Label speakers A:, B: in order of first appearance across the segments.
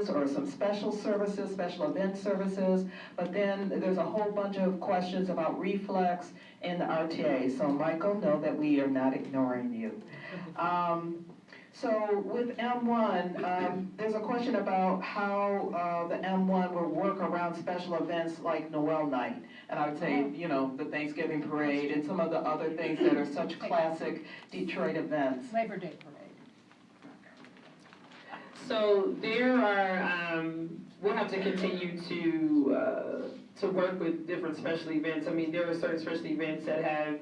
A: or some special services, special event services, but then there's a whole bunch of questions about reflex and the RTA. So Michael, know that we are not ignoring you. So with M-1, there's a question about how the M-1 will work around special events like Noel Night. And I would say, you know, the Thanksgiving Parade and some of the other things that are such classic Detroit events.
B: Labor Day Parade.
C: So there are, we'll have to continue to work with different special events. I mean, there are certain special events that have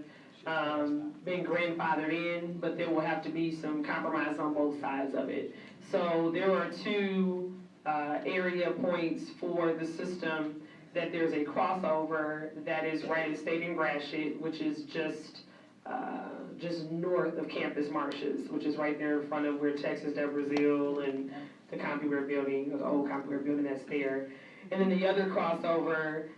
C: been grandfathered in, but there will have to be some compromise on both sides of it. So there are two area points for the system that there's a crossover that is right at State and Gratiot, which is just north of Campus Marshes, which is right there in front of where Texas de Brazil and the CompuWare building, or the old CompuWare building that's there. And then the other crossover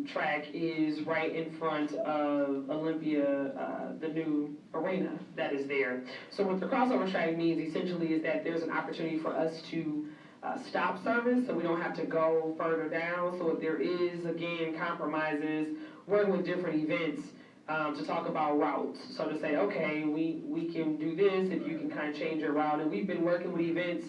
C: track is right in front of Olympia, the new arena that is there. So what the crossover track means essentially is that there's an opportunity for us to stop service, so we don't have to go further down. So if there is, again, compromises, working with different events to talk about routes. So to say, okay, we can do this if you can kind of change your route. And we've been working with events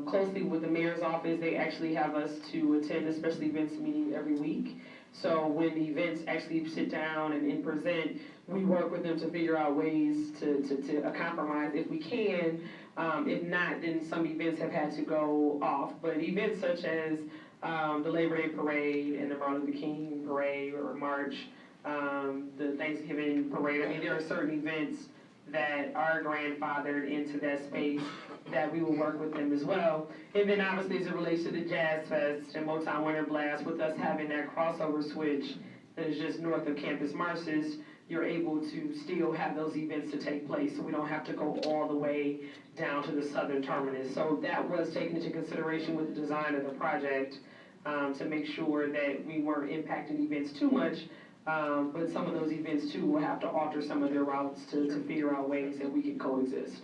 C: closely with the mayor's office. They actually have us to attend a special events meeting every week. So when the events actually sit down and present, we work with them to figure out ways to compromise if we can. If not, then some events have had to go off. But events such as the Labor Day Parade and the Martin Luther King Parade or March, the Thanksgiving Parade, I mean, there are certain events that are grandfathered into that space that we will work with them as well. And then obviously as it relates to the Jazz Fest and Motown Winter Blast, with us having that crossover switch that is just north of Campus Marshes, you're able to still have those events to take place, so we don't have to go all the way down to the southern terminus. So that was taken into consideration with the design of the project to make sure that we weren't impacting events too much. But some of those events too will have to alter some of their routes to figure out ways that we can coexist.